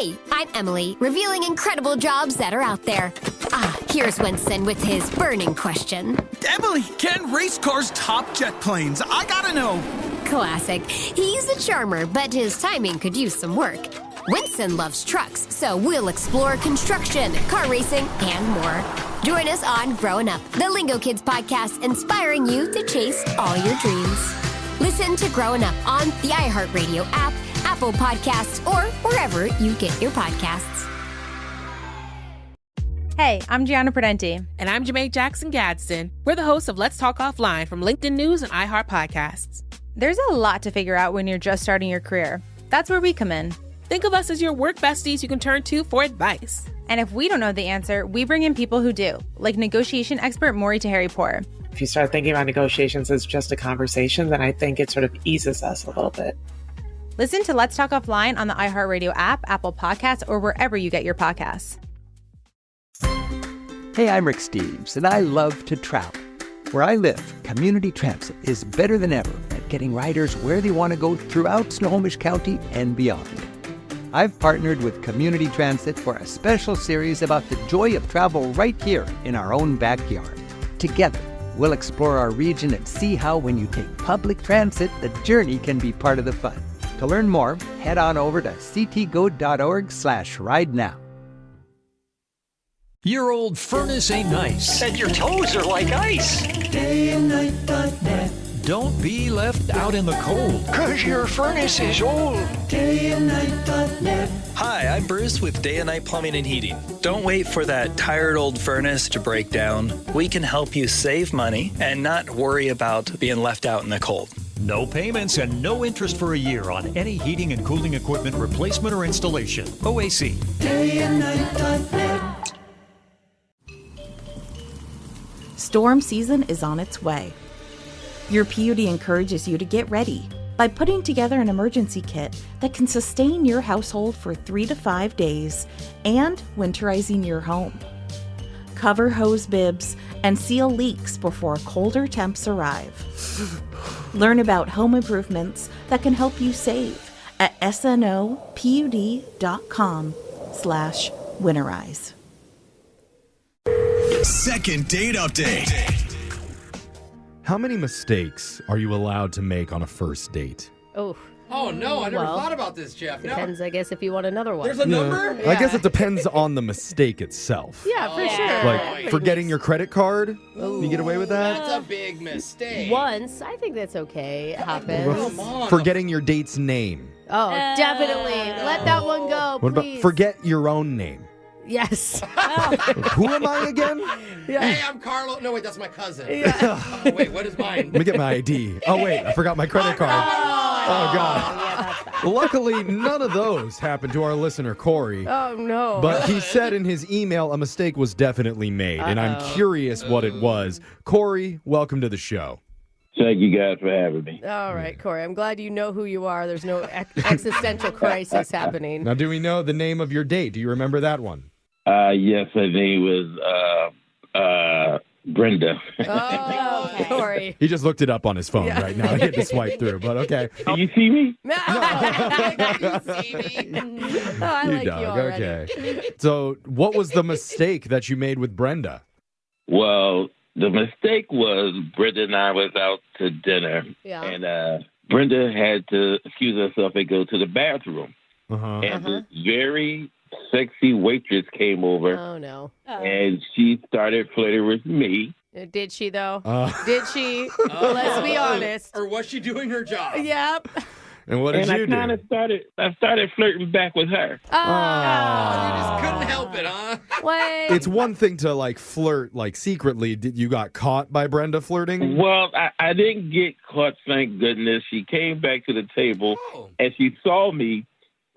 Hey, I'm Emily, revealing incredible jobs that are out there. Here's Winston with his burning question. Emily, can race cars top jet planes? I gotta know. Classic. He's a charmer, but his timing could use some work. Winston loves trucks, so we'll explore construction, car racing, and more. Join us on Growing Up, the Lingo Kids podcast, inspiring you to chase all your dreams. Listen to Growing Up on the iHeartRadio app, Apple Podcasts, or wherever you get your podcasts. Hey, I'm Gianna Prudenti. And I'm Jamae Jackson Gadsden. We're the hosts of Let's Talk Offline from LinkedIn News and iHeart Podcasts. There's a lot to figure out when you're just starting your career. That's where we come in. Think of us as your work besties you can turn to for advice. And if we don't know the answer, we bring in people who do, like negotiation expert Maury Taheri-Poor. If you start thinking about negotiations as just a conversation, then I think it sort of eases us a little bit. Listen to Let's Talk Offline on the iHeartRadio app, Apple Podcasts, or wherever you get your podcasts. Hey, I'm Rick Steves, and I love to travel. Where I live, Community Transit is better than ever at getting riders where they want to go throughout Snohomish County and beyond. I've partnered with Community Transit for a special series about the joy of travel right here in our own backyard. Together, we'll explore our region and see how when you take public transit, the journey can be part of the fun. To learn more, head on over to ctgo.org/ride now. Your old furnace ain't nice. And your toes are like ice. DayandNight.net. Don't be left out in the cold. 'Cause your furnace is old. DayandNight.net. Hi, I'm Bruce with Day and Night Plumbing and Heating. Don't wait for that tired old furnace to break down. We can help you save money and not worry about being left out in the cold. No payments and no interest for a year on any heating and cooling equipment replacement or installation. OAC. DayandNight.net. Storm season is on its way. Your PUD encourages you to get ready by putting together an emergency kit that can sustain your household for 3 to 5 days and winterizing your home. Cover hose bibs and seal leaks before colder temps arrive. Learn about home improvements that can help you save at snopud.com/winterize. Second date update. How many mistakes are you allowed to make on a first date? Oh no, I never thought about this, Jeff. Depends, I guess, if you want another one. There's a number? I guess it depends on the mistake itself. Yeah, for sure. Like forgetting your credit card? You get away with that? That's a big mistake. Once, I think that's okay. It happens. Come on. Forgetting your date's name. Oh, definitely. Let that one go, What please. about forget your own name? Yes. Who am I again? Yeah. Hey, I'm Carlo. No, wait, that's my cousin. Yeah. Oh, wait, what is mine? Let me get my ID. Oh, wait, I forgot my credit card. Oh, God. Luckily, none of those happened to our listener, Corey. Oh, no. But he said in his email a mistake was definitely made, and I'm curious what it was. Corey, welcome to the show. Thank you guys for having me. All right, Corey. I'm glad you know who you are. There's no existential crisis happening. Now, do we know the name of your date? Do you remember that one? Yes, her name was Brenda. Oh, okay. Corey. He just looked it up on his phone right now. He had to swipe through, but okay. Do you see me? You see me? Oh, I like you already. Okay. So what was the mistake that you made with Brenda? Well, the mistake was Brenda and I was out to dinner, and Brenda had to excuse herself and go to the bathroom. And this very sexy waitress came over. Oh, no. And she started flirting with me. Did she, though? Did she? Let's be honest. Or was she doing her job? Yep. And what did you do? I started flirting back with her. You just couldn't help it, huh? Wait. It's one thing to, flirt, secretly. Did you got caught by Brenda flirting? Well, I didn't get caught, thank goodness. She came back to the table, and she saw me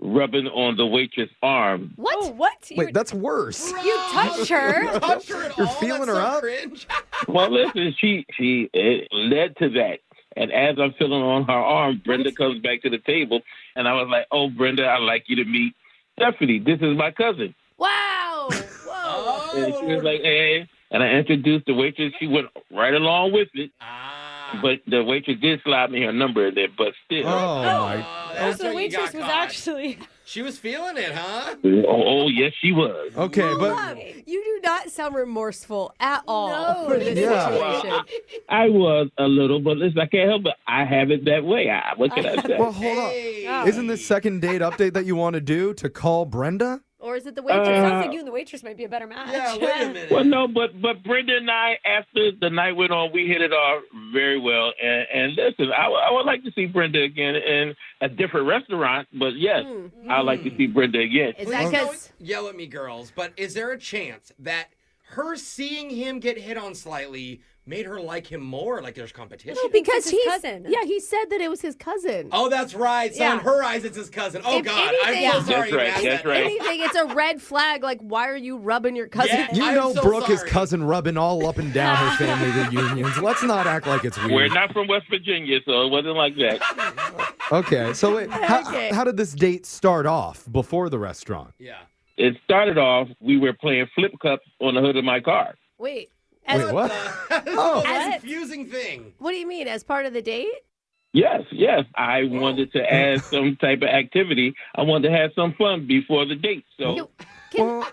rubbing on the waitress' arm. What? Oh, what? Wait, that's worse. You touched her? You touched her at You're all? feeling That's her Oh, so up? cringe. Well, listen, it led to that. And as I'm feeling on her arm, Brenda comes back to the table, and I was like, "Oh, Brenda, I'd like you to meet Stephanie. This is my cousin." Wow. Whoa. And she was like, "Hey," and I introduced the waitress. She went right along with it. But the waitress did slide me her number in there, but still. Oh, my. So the waitress was actually... She was feeling it, huh? Oh, yes, she was. Okay, but You do not sound remorseful at all for this situation. I was a little, but listen, I can't help it. I have it that way. What can I say? well, hold on. Isn't this second date update that you want to do to call Brenda? Or is it the waitress? Sounds like you and the waitress might be a better match. Yeah, wait a minute. Well, no, but Brenda and I, after the night went on, we hit it off very well. And listen, I would like to see Brenda again in a different restaurant. But yes, I'd like to see Brenda again. Is that Don't yell at me, girls, but is there a chance that her seeing him get hit on slightly made her like him more, like there's competition? No, because It's his cousin. Yeah, he said that it was his cousin. Oh, that's right. So in her eyes, it's his cousin. Oh, If God. anything- I'm so sorry. That's right. Anything, it's a red flag. Like, why are you rubbing your cousin? Yeah. You I'm know so Brooke is sorry. cousin rubbing all up and down her family reunions. Let's not act like it's weird. We're not from West Virginia, so it wasn't like that. Okay, so wait, how did this date start off before the restaurant? Yeah. It started off, we were playing flip cups on the hood of my car. Wait. Wait, what? Oh, that's a confusing thing. What do you mean? As part of the date? Yes. I wanted to add some type of activity. I wanted to have some fun before the date. So Well,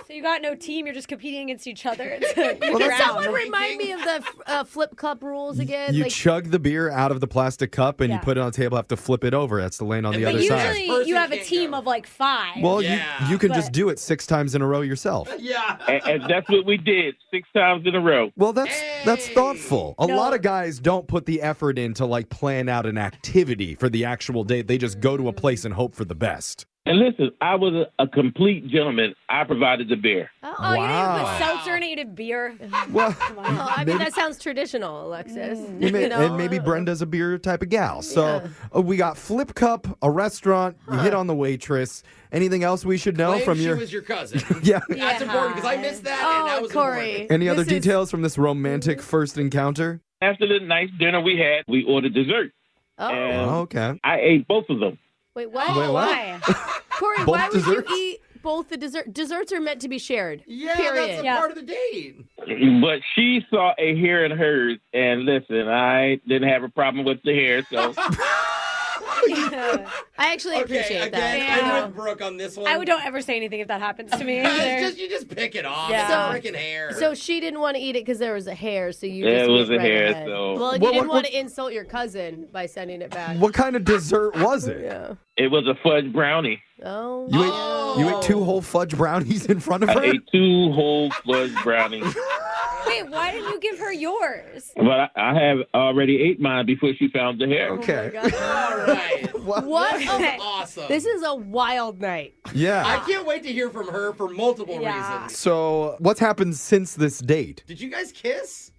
So you got no team, you're just competing against each other. Can someone remind me of the flip cup rules again? you chug the beer out of the plastic cup and you put it on the table, have to flip it over. That's to land on the other side. Usually you have a team of like 5. Well, you can just do it 6 times in a row yourself. Yeah. And that's what we did 6 times in a row. Well, that's thoughtful. A lot of guys don't put the effort in to like plan out an activity for the actual date. They just go to a place and hope for the best. And listen, I was a complete gentleman. I provided the beer. Oh, you didn't put seltzer in it, you did beer. Well, I mean, that sounds traditional, Alexis. And maybe Brenda's a beer type of gal. So we got flip cup, a restaurant, you hit on the waitress. Anything else we should know Claim from she your... was your cousin. Yeah. That's important because I missed that and that was Corey. important. Any other details from this romantic first encounter? After the nice dinner we had, we ordered dessert. And okay. I ate both of them. Wait, what? Wait, what? Why? Corey, Both why would desserts? you eat both the dessert? Desserts are meant to be shared. Yeah, period. that's a part of the date. But she saw a hair in hers, and listen, I didn't have a problem with the hair, so... I actually appreciate that. Again, I'm with Brooke on this one. I don't ever say anything if that happens to me. You just pick it off. Yeah. It's freaking hair. So she didn't want to eat it because there was a hair, so you There just was went a right hair, ahead. so- Well, you What- didn't what- want to insult your cousin by sending it back. What kind of dessert was it? Yeah. It was a fudge brownie. Oh. You ate 2 whole fudge brownies in front of her? I ate 2 whole fudge brownies. Wait, why didn't you give her yours? But I have already ate mine before she found the hair. Okay. All right. What? This is awesome. This is a wild night. Yeah. I can't wait to hear from her for multiple reasons. So, what's happened since this date? Did you guys kiss?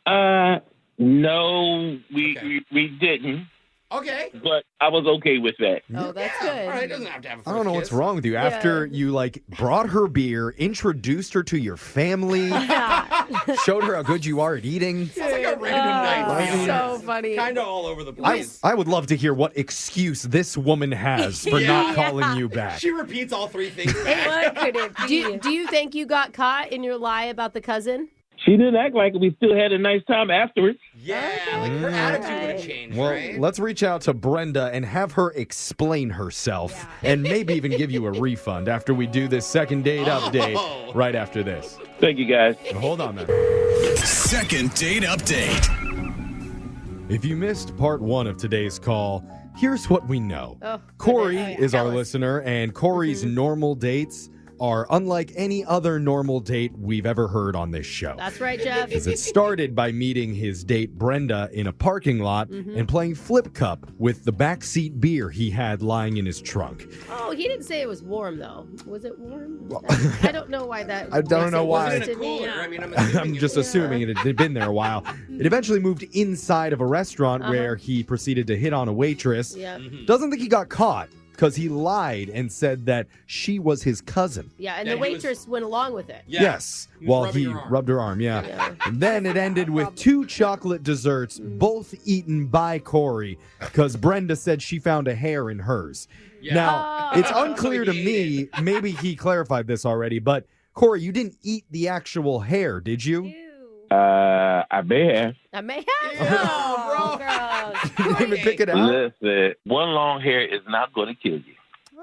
No, we didn't. Okay. But I was okay with that. Oh, that's good. All right, doesn't have to have a first I don't know what's wrong with you. After you brought her beer, introduced her to your family, showed her how good you are at eating. Sounds like a random night. So funny. Kind of all over the place. I would love to hear what excuse this woman has for not calling you back. She repeats all 3 things back. What could it be? Do you think you got caught in your lie about the cousin? She didn't act like it. We still had a nice time afterwards. Yeah, like her attitude would have changed, Well, right? let's reach out to Brenda and have her explain herself and maybe even give you a refund after we do this second date update right after this. Thank you, guys. Hold on, man. Second date update. If you missed part 1 of today's call, here's what we know. Oh, Corey goodness. is our listener, and Corey's normal dates are unlike any other normal date we've ever heard on this show. That's right, Jeff. Because it started by meeting his date Brenda in a parking lot and playing flip cup with the backseat beer he had lying in his trunk. Oh, he didn't say it was warm, though. Was it warm? I don't know why that I don't makes know it why. worse In a to me. cooler. I mean, I'm just assuming it had been there a while. It eventually moved inside of a restaurant where he proceeded to hit on a waitress. Yeah. Doesn't think he got caught because he lied and said that she was his cousin. Yeah, and Yeah, the he waitress went along with it. Yeah. Yes, He was while rubbing he her arm. rubbed her arm, yeah. And then it ended with 2 chocolate desserts, both eaten by Corey, because Brenda said she found a hair in hers. Yeah. Now, it's unclear to me, maybe he clarified this already, but Corey, you didn't eat the actual hair, did you? I may have. I may have. Oh, gross. You didn't even pick it out? Listen, one long hair is not going to kill you.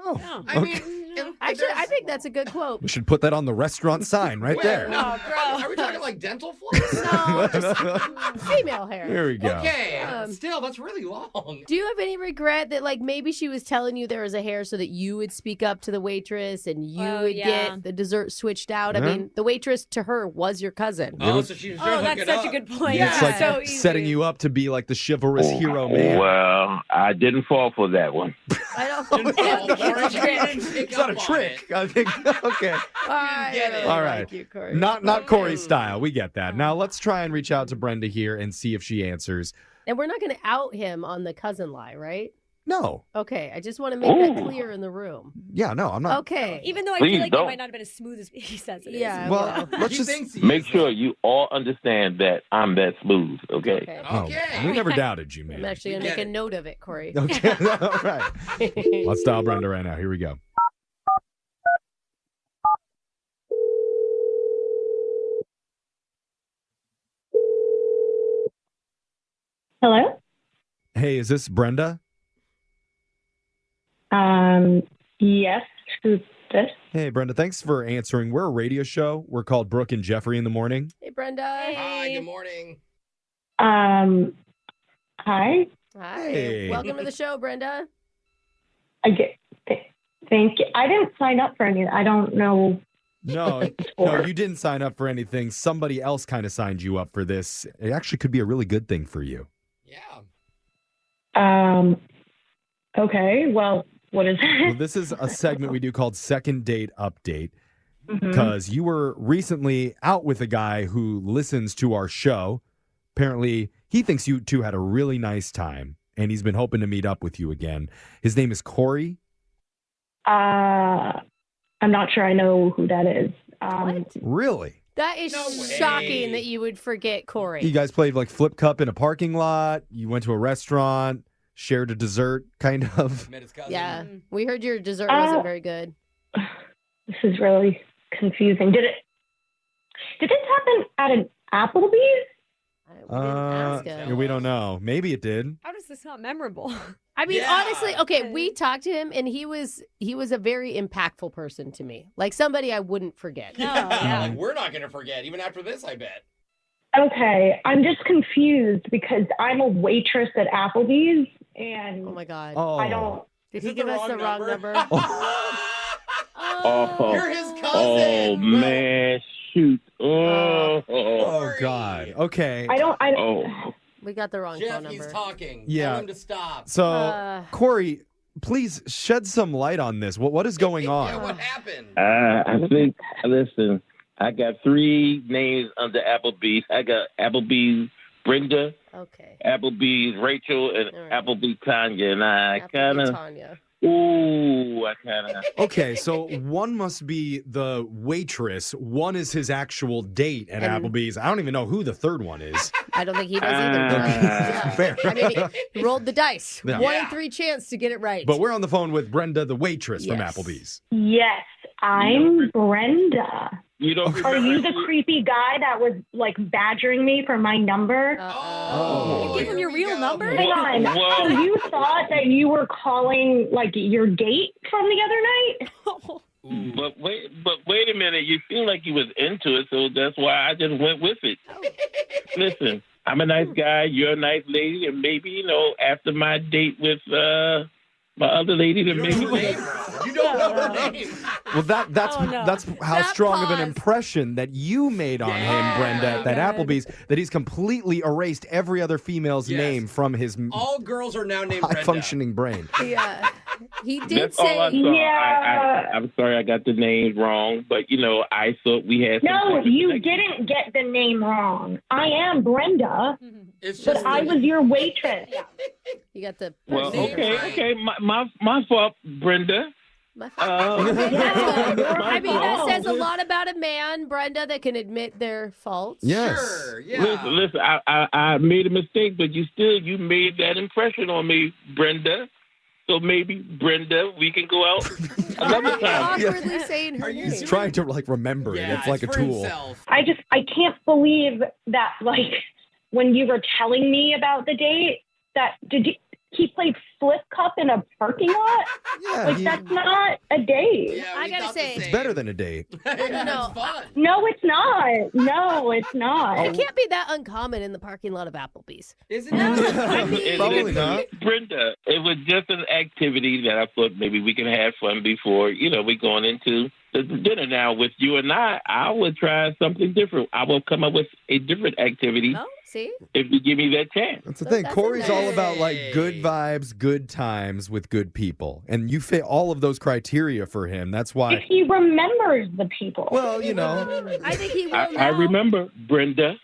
Oh, I mean, Actually, I think that's a good quote. we should put that on the restaurant sign right there. No, are we talking like dental floss? No, just female hair. There we go. Okay, still, that's really long. Do you have any regret that, like, maybe she was telling you there was a hair so that you would speak up to the waitress and you would get the dessert switched out? Yeah. I mean, the waitress to her was your cousin. Oh, so she was trying to hook that's it such up. a good point. It's like so easy. setting you up to be like the chivalrous hero man. Well, I didn't fall for that one. I don't It's not a trick. I think. Okay. All right. Like you, Corey. Not Corey's style. We get that. Now let's try and reach out to Brenda here and see if she answers. And we're not going to out him on the cousin lie, right? No. Okay, I just want to make that clear in the room. Yeah, no, I'm not. Okay. Even though I Please feel like don't. it might not have been as smooth as he says it is. Yeah. Well, let's just make sure you all understand that I'm that smooth, okay? Oh, we never doubted you, I'm man. actually going to make a note of it, Corey. Okay. All right. Let's dial Brenda right now. Here we go. Hello? Hey, is this Brenda? Yes. Who's this? Hey, Brenda. Thanks for answering. We're a radio show. We're called Brooke and Jeffrey in the Morning. Hey, Brenda. Hi, good morning. Hi. Hi. Hey. Welcome to the show, Brenda. Thank you. I didn't sign up for any. I don't know. No, you didn't sign up for anything. Somebody else kind of signed you up for this. It actually could be a really good thing for you. Okay. Well, what is it? Well, this is a segment we do called Second Date Update because you were recently out with a guy who listens to our show. Apparently, he thinks you two had a really nice time, and he's been hoping to meet up with you again. His name is Corey. I'm not sure I know who that is. Really? That is shocking that you would forget Corey. You guys played like flip cup in a parking lot. You went to a restaurant, shared a dessert, kind of. Met his cousin. Yeah, we heard your dessert wasn't very good. This is really confusing. Did this happen at an Applebee's? We don't know. Maybe it did. How does this not memorable? I mean, honestly, okay, we talked to him, and he was a very impactful person to me, like somebody I wouldn't forget. Like, we're not going to forget, even after this, I bet. Okay, I'm just confused because I'm a waitress at Applebee's, and oh my god, I don't. Did he give us the wrong number? You're his cousin. Oh man, shoot! Oh God. Okay. We got the wrong phone Jeff, number. he's talking. Yeah. Tell him to stop. So, Corey, please shed some light on this. What is going on? What happened? I think. Listen, I got 3 names under Applebee's. I got Applebee's Brenda, Applebee's Rachel, and Applebee's Tanya. And I kind of. Okay, so one must be the waitress. One is his actual date at Applebee's. I don't even know who the third one is. I don't think he does either. Fair. I mean, he rolled the dice. Yeah. 1 in 3 chance to get it right. But we're on the phone with Brenda, the waitress from Applebee's. Yes, I'm Brenda. You don't Are you the creepy guy that was like badgering me for my number? You give him your real number? Hang on. So you thought that you were calling like your date from the other night? But wait a minute. You seem like you was into it, so that's why I just went with it. Listen, I'm a nice guy. You're a nice lady, and maybe after my date with my other lady, then maybe. You don't know her name. Well, that's how strong of an impression that you made on him, Brenda, at that Applebee's, that he's completely erased every other female's name from his all girls are now named Brenda. high-functioning brain. Yeah, he did That's all I saw. I'm sorry I got the names wrong, but I thought we had. No, you didn't get the name wrong. I am Brenda, but I was your waitress. You got the. Well, okay. My fault, Brenda. I mean, that says a lot about a man, Brenda, that can admit their faults. Yes. Sure, yeah. Listen, I made a mistake, but you made that impression on me, Brenda. So maybe, Brenda, we can go out another time. Awkwardly saying her name. He's trying to remember it. It's like a tool. I can't believe that when you were telling me about the date, that he played flip cup in a parking lot. Yeah, that's not a date. Yeah, I gotta say, it's better than a date. no, No, it's not. No, it's not. it can't be that uncommon in the parking lot of Applebee's. Isn't it? Probably not. Brenda, it was just an activity that I thought maybe we can have fun before, we going into the dinner. Now, with you and I would try something different. I will come up with a different activity. Oh, see? If you give me that chance. That's the thing. That's Corey's a all about like good vibes, good times with good people. And you fit all of those criteria for him. That's why. If he remembers the people. Well, I think he will I remember, Brenda.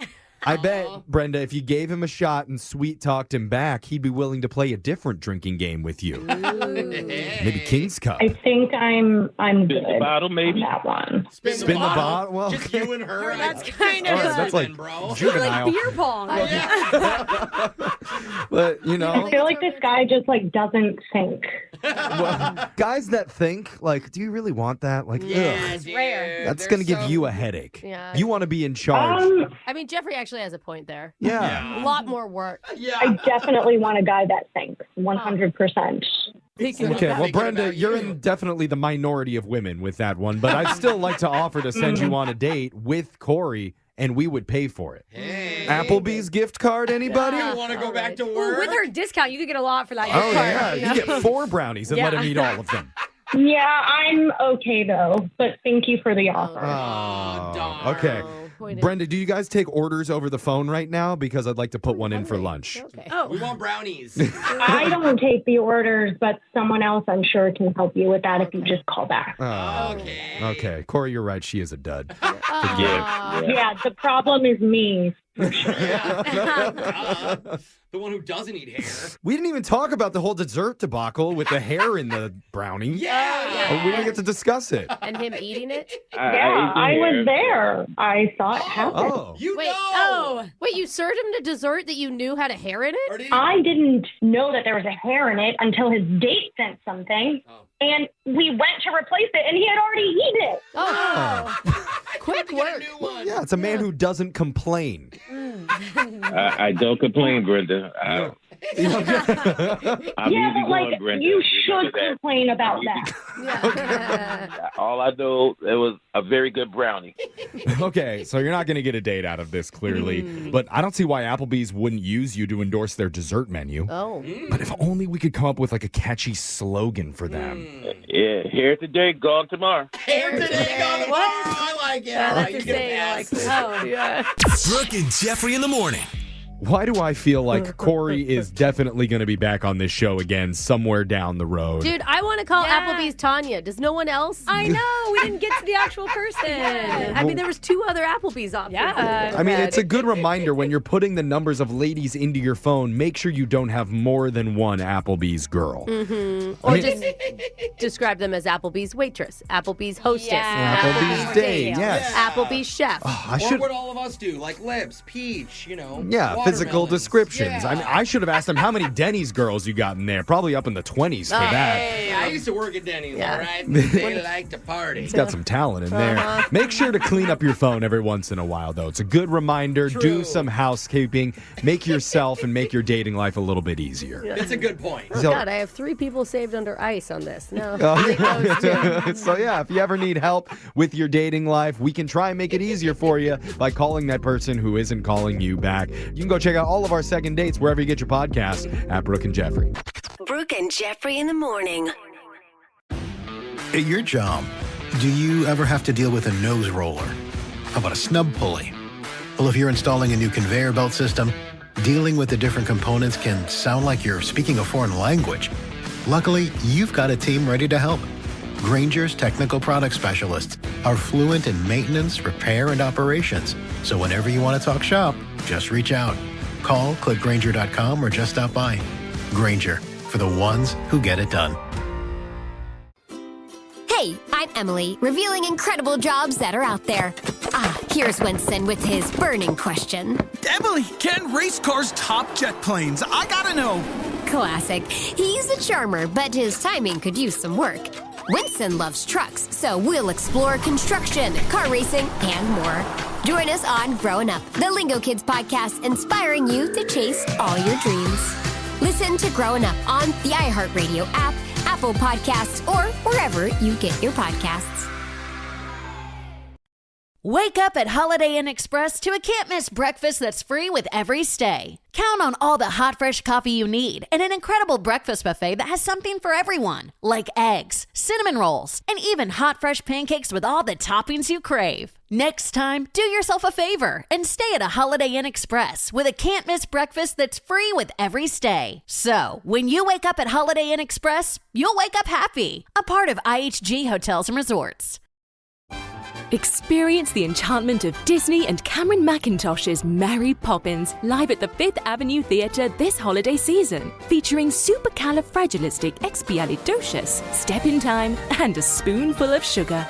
I bet, Brenda, if you gave him a shot and sweet talked him back, he'd be willing to play a different drinking game with you. Maybe King's Cup. I think I'm good. Spin the bottle, maybe. On that one. Spin the bottle? Well, just you and her. That's kind all of right, that's like juvenile. like beer pong. But, I feel like this guy just like doesn't think. Well, guys that think, like, do you really want that? Like, It's rare. that's going to give you a headache. Yeah. You want to be in charge. I mean, Jeffrey actually has a point there. Yeah. A lot more work. I definitely want a guy that thinks 100%. Okay, well, Brenda, you're in definitely the minority of women with that one, but I'd still like to offer to send you on a date with Corey, and we would pay for it. Hey. Applebee's gift card, anybody? You want to go back to Ooh, work? with her discount, you could get a lot for that. Oh, gift card, yeah. You get 4 brownies and let him eat all of them. Yeah, I'm okay though, but thank you for the offer. Oh, okay. Brenda, do you guys take orders over the phone right now? Because I'd like to put one in for lunch. Okay. Oh, We want brownies. I don't take the orders, but someone else I'm sure can help you with that if you just call back. Okay. Okay. Corey, you're right. She is a dud. Yeah, the problem is me. For sure. The one who doesn't eat hair. We didn't even talk about the whole dessert debacle with the hair in the brownie. Yeah. We didn't get to discuss it. And him eating it? Yeah, I was there. I saw it happen. Oh. Wait, you served him to dessert that you knew had a hair in it? I didn't know that there was a hair in it until his date sent something. And we went to replace it, and he had already eaten it. Quick work. Yeah, it's a man who doesn't complain. I don't complain, Brenda. I'm Yeah, easy but like, going, Brenda. you Remember should that. complain about that. All I know, it was a very good brownie. Okay, so you're not going to get a date out of this, clearly. But I don't see why Applebee's wouldn't use you to endorse their dessert menu. Oh. But if only we could come up with like a catchy slogan for them. Yeah, here today, gone tomorrow. Hair today, gone tomorrow. I like it. Yeah, All that's right, you insane. get Like, that. Yeah. Brooke and Jeffrey in the morning. Why do I feel like Corey is definitely going to be back on this show again somewhere down the road? Dude, I want to call Applebee's Tanya. Does no one else? I know. We didn't get to the actual person. I mean, there was 2 other Applebee's options. Yeah. I mean, it's a good reminder when you're putting the numbers of ladies into your phone, make sure you don't have more than one Applebee's girl. Or just describe them as Applebee's waitress, Applebe's hostess, Applebee's date, yes. Applebee's chef. Or what all of us do, like lips, peach, Yeah, physical watermelons. descriptions. Yeah. I mean, I should have asked him how many Denny's girls you got in there. Probably up in the 20s for that. Hey, I used to work at Denny's, Yeah. all right? They like to party. He's got some talent in there. Make sure to clean up your phone every once in a while, though. It's a good reminder. True. Do some housekeeping. Make yourself and make your dating life a little bit easier. It's a good point. Oh, So- God, I have 3 people saved under ice on this. No. So yeah, if you ever need help with your dating life, we can try and make it easier for you by calling that person who isn't calling you back. You can go check out all of our second dates wherever you get your podcasts at Brooke and Jeffrey. Brooke and Jeffrey in the morning. At your job, do you ever have to deal with a nose roller? How about a snub pulley? Well, if you're installing a new conveyor belt system, dealing with the different components can sound like you're speaking a foreign language. Luckily, you've got a team ready to help. Grainger's technical product specialists are fluent in maintenance, repair, and operations. So whenever you want to talk shop, just reach out. Call, click Grainger.com, or just stop by. Grainger, for the ones who get it done. Hey, I'm Emily, revealing incredible jobs that are out there. Here's Winston with his burning question. Emily, can race cars top jet planes? I gotta know. Classic. He's a charmer, but his timing could use some work. Winston loves trucks, so we'll explore construction, car racing, and more. Join us on Growing Up, the Lingo Kids podcast, inspiring you to chase all your dreams. Listen to Growing Up on the iHeartRadio app, Apple Podcasts, or wherever you get your podcasts. Wake up at Holiday Inn Express to a can't-miss breakfast that's free with every stay. Count on all the hot, fresh coffee you need and an incredible breakfast buffet that has something for everyone, like eggs, cinnamon rolls, and even hot, fresh pancakes with all the toppings you crave. Next time, do yourself a favor and stay at a Holiday Inn Express with a can't-miss breakfast that's free with every stay. So, when you wake up at Holiday Inn Express, you'll wake up happy. A part of IHG Hotels and Resorts. Experience the enchantment of Disney and Cameron Mackintosh's Mary Poppins live at the Fifth Avenue Theatre this holiday season, featuring supercalifragilisticexpialidocious, Step in Time, and a spoonful of sugar.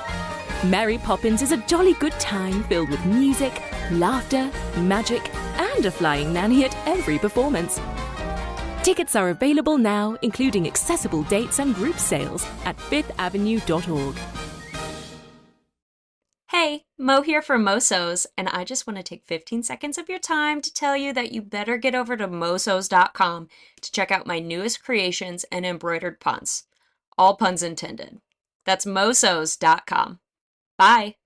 Mary Poppins is a jolly good time filled with music, laughter, magic, and a flying nanny at every performance. Tickets are available now, including accessible dates and group sales at fifthavenue.org. Hey, Mo here for Mosos, and I just want to take 15 seconds of your time to tell you that you better get over to mosos.com to check out my newest creations and embroidered puns. All puns intended. That's mosos.com. Bye.